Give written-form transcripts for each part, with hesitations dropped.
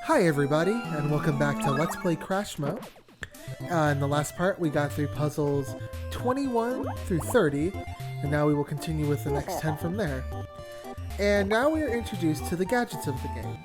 Hi everybody, and welcome back to Let's Play Crashmo. In the last part, we got through puzzles 21 through 30, and now we will continue with the next 10 from there. And now we are introduced to the gadgets of the game.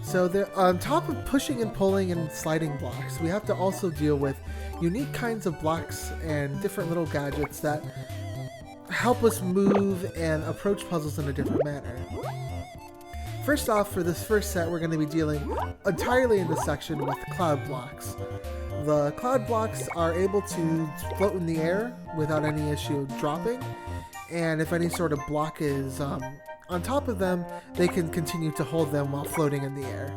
So on top of pushing and pulling and sliding blocks, we have to also deal with unique kinds of blocks and different little gadgets that help us move and approach puzzles in a different manner. First off, for this first set, we're going to be dealing entirely in this section with cloud blocks. The cloud blocks are able to float in the air without any issue dropping, and if any sort of block is on top of them, they can continue to hold them while floating in the air.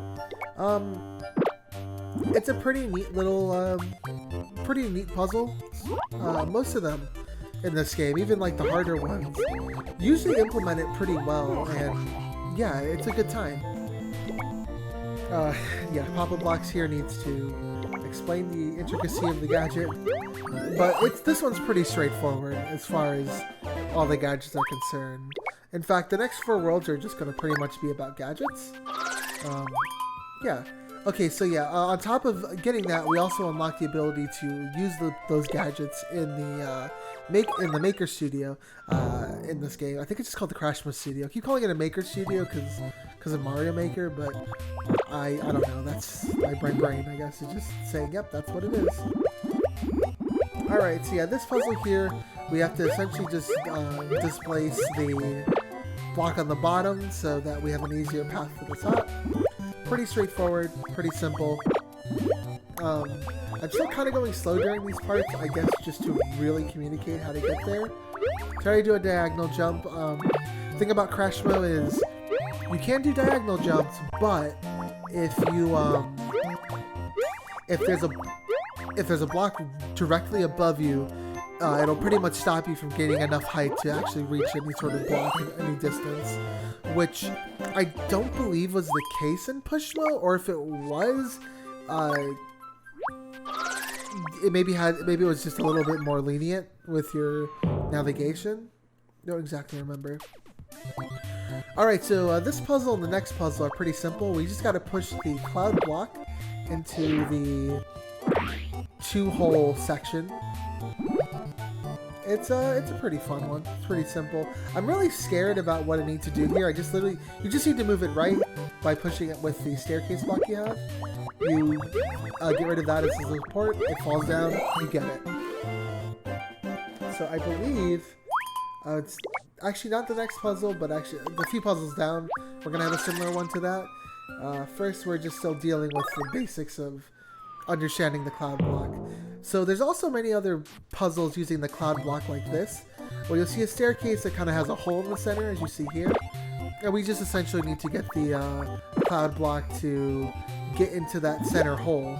It's a pretty neat little, pretty neat puzzle. Most of them in this game, even like the harder ones, usually implement it pretty well, and yeah, it's a good time. Yeah, pop-up blocks here needs to explain the intricacy of the gadget, but this one's pretty straightforward as far as all the gadgets are concerned. In fact, the next 4 worlds are just going to pretty much be about gadgets. Yeah. Okay, so yeah, on top of getting that, we also unlock the ability to use those gadgets in the Maker Studio in this game. I think it's just called the Crashmo Studio. I keep calling it a Maker Studio because of Mario Maker, but I don't know. That's my brain, I guess, is just saying, yep, that's what it is. Alright, so yeah, this puzzle here, we have to essentially just displace the block on the bottom so that we have an easier path to the top. Pretty straightforward, pretty simple. I'm still kind of going slow during these parts, I guess, just to really communicate how to get there. Try to do a diagonal jump. The thing about Crashmo is you can do diagonal jumps, but if you if there's a block directly above you, it'll pretty much stop you from gaining enough height to actually reach any sort of block in any distance, which I don't believe was the case in Pushmo, or if it was, maybe it was just a little bit more lenient with your navigation. Don't exactly remember. Alright, so this puzzle and the next puzzle are pretty simple. We just got to push the cloud block into the 2-hole section. It's a pretty fun one. It's pretty simple. I'm really scared about what I need to do here. You just need to move it right by pushing it with the staircase block you have. You get rid of that as a support. It falls down. You get it. So I believe it's actually not the next puzzle, but actually a few puzzles down, we're gonna have a similar one to that. First, we're just still dealing with the basics of understanding the cloud block. So there's also many other puzzles using the cloud block like this, where you'll see a staircase that kind of has a hole in the center, as you see here. And we just essentially need to get the cloud block to get into that center hole,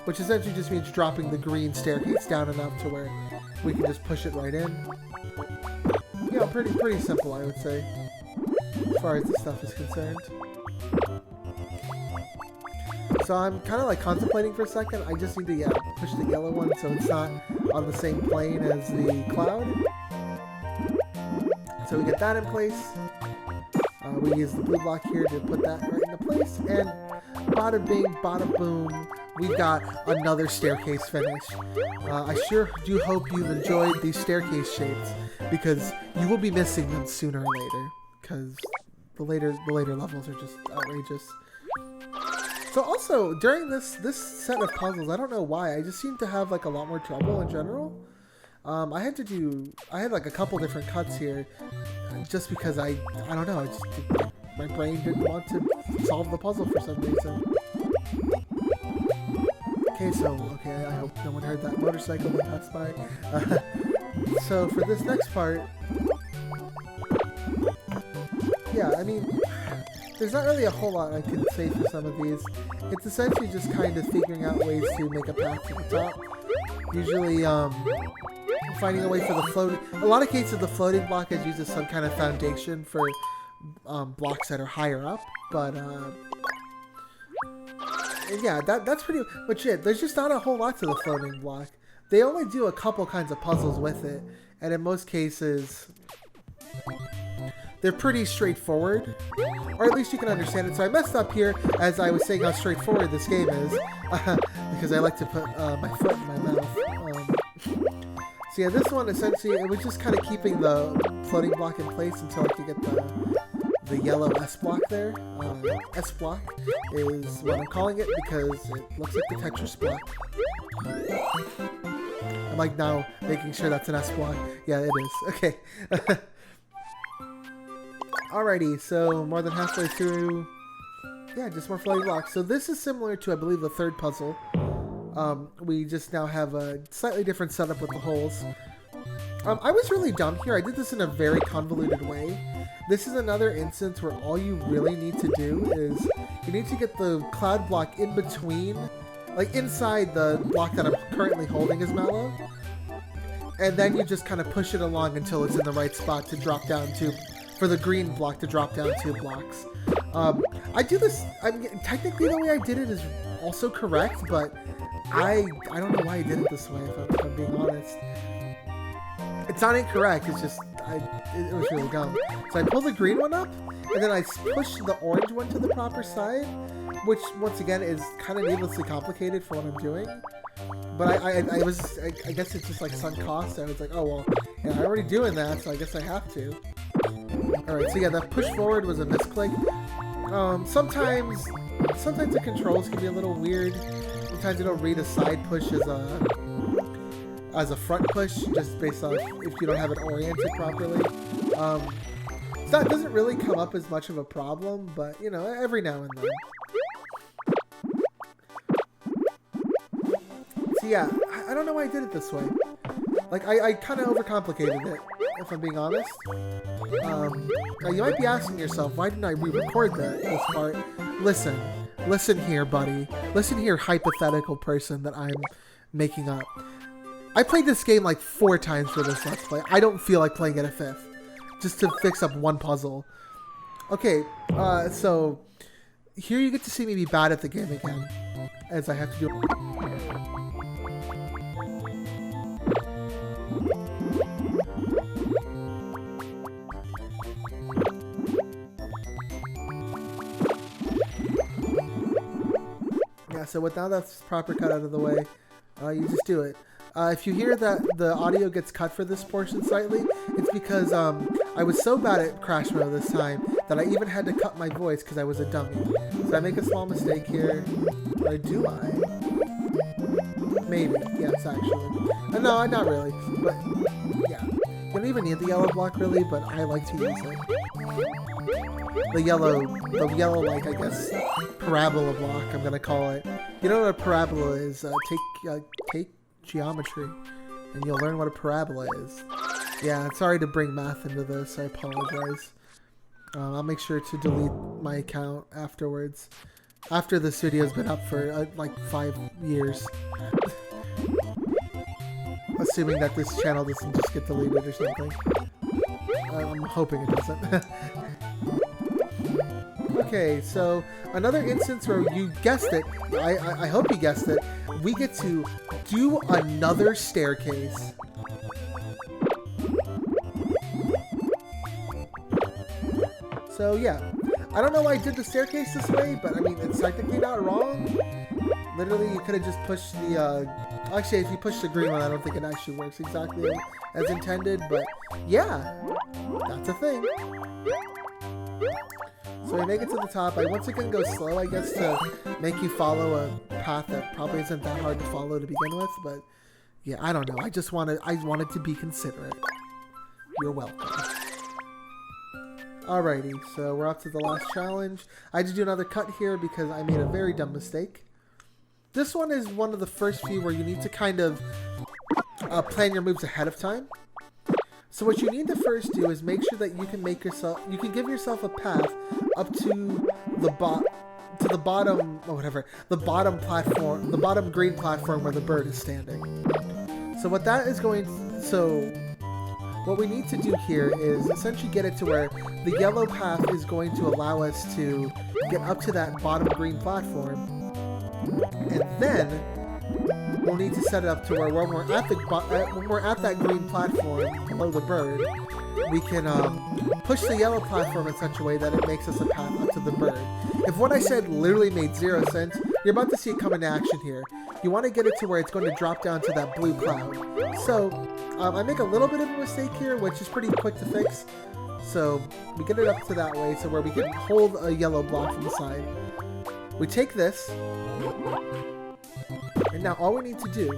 which essentially just means dropping the green staircase down enough to where we can just push it right in. You know, pretty simple, I would say, as far as this stuff is concerned. So I'm kind of like contemplating for a second. I just need to push the yellow one so it's not on the same plane as the cloud. So we get that in place. We use the blue block here to put that right into place. And bada bing, bada boom, we've got another staircase finish. I sure do hope you've enjoyed these staircase shapes, because you will be missing them sooner or later, because the later levels are just outrageous. So also, during this set of puzzles, I don't know why, I just seem to have like a lot more trouble in general. I had like a couple different cuts here, just because I don't know, my brain didn't want to solve the puzzle for some reason. Okay, I hope no one heard that motorcycle that passed by. So for this next part, yeah, I mean, there's not really a whole lot I can say for some of these. It's essentially just kind of figuring out ways to make a path to the top. Usually, finding a way for the floating. In a lot of cases, the floating block is used as some kind of foundation for blocks that are higher up. But yeah, that's pretty much it. There's just not a whole lot to the floating block. They only do a couple kinds of puzzles with it, and in most cases, they're pretty straightforward, or at least you can understand it. So I messed up here as I was saying how straightforward this game is, because I like to put my foot in my mouth. So yeah, this one essentially, it was just kind of keeping the floating block in place until I could get the yellow S block there. S block is what I'm calling it because it looks like the Tetris block. I'm like now making sure that's an S block. Yeah, it is. Okay. Alrighty, so more than halfway through. Yeah, just more floating blocks. So this is similar to, I believe, the third puzzle. We just now have a slightly different setup with the holes. I was really dumb here. I did this in a very convoluted way. This is another instance where all you really need to do is you need to get the cloud block in between, like inside the block that I'm currently holding as Mallow. And then you just kind of push it along until it's in the right spot to drop down to, for the green block to drop down 2 blocks. I do this, technically the way I did it is also correct, but I don't know why I did it this way, if I'm being honest. It's not incorrect, it's just, it was really dumb. So I pull the green one up, and then I push the orange one to the proper side, which, once again, is kind of needlessly complicated for what I'm doing. But I guess it's just like sunk cost. I was like, oh, well, yeah, I'm already doing that, so I guess I have to. Alright, so yeah, that push forward was a misclick. Sometimes the controls can be a little weird. Sometimes it'll read a side push as a front push, just based on if you don't have it oriented properly. So that doesn't really come up as much of a problem, but, you know, every now and then. So yeah, I don't know why I did it this way. Like, I kind of overcomplicated it, if I'm being honest. Now you might be asking yourself, why didn't I re-record this part? Listen here, buddy. Listen here, hypothetical person that I'm making up. I played this game like 4 times for this Let's Play. I don't feel like playing it a 5th. Just to fix up one puzzle. Okay, so here you get to see me be bad at the game again. As I have to do... Yeah, so with now that's proper cut out of the way, you just do it. If you hear that the audio gets cut for this portion slightly, it's because I was so bad at Crashmo this time that I even had to cut my voice because I was a dummy. So I make a small mistake here. Or do I? Maybe. Yes, actually. No, not really. But, yeah. You don't even need the yellow block, really, but I like to use it. The yellow, like, I guess, parabola block, I'm gonna call it. You know what a parabola is? Take geometry, and you'll learn what a parabola is. Yeah, sorry to bring math into this, I apologize. I'll make sure to delete my account afterwards. After this video's been up for, like, 5 years. Assuming that this channel doesn't just get deleted or something. I'm hoping it doesn't. Okay, so another instance where you guessed it, I hope you guessed it, we get to do another staircase. So yeah, I don't know why I did the staircase this way, but I mean, it's technically not wrong. Literally, you could have just pushed the, actually, if you push the green one, I don't think it actually works exactly as intended, but yeah, that's a thing. So we make it to the top. I once again go slow, I guess, to make you follow a path that probably isn't that hard to follow to begin with, but yeah, I don't know. I wanted to be considerate. You're welcome. Alrighty, so we're up to the last challenge. I had to do another cut here because I made a very dumb mistake. This one is one of the first few where you need to kind of plan your moves ahead of time. So what you need to first do is make sure that you can give yourself a path up to the bottom platform, the bottom green platform where the bird is standing. So what we need to do here is essentially get it to where the yellow path is going to allow us to get up to that bottom green platform, and then we'll need to set it up to where when we're at that green platform below the bird, we can push the yellow platform in such a way that it makes us a path up to the bird. If what I said literally made 0 sense, you're about to see it come into action here. You want to get it to where it's going to drop down to that blue cloud. So I make a little bit of a mistake here, which is pretty quick to fix. So we get it up to that way, so where we can hold a yellow block from the side. We take this, and now all we need to do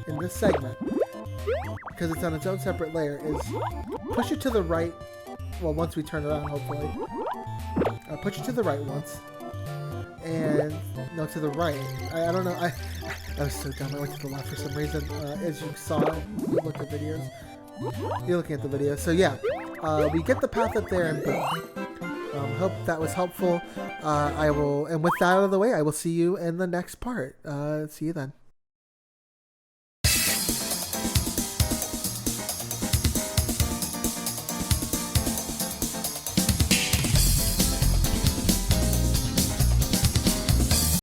in this segment, because it's on its own separate layer, is push it to the right. Well, once we turn it on, hopefully. Push it to the right once. And, no, to the right. I don't know. I was so dumb. I went to the left for some reason. As you saw, you looked at videos. You're looking at the video. So, yeah. We get the path up there and boom. Hope that was helpful. And with that out of the way, I will see you in the next part. See you then.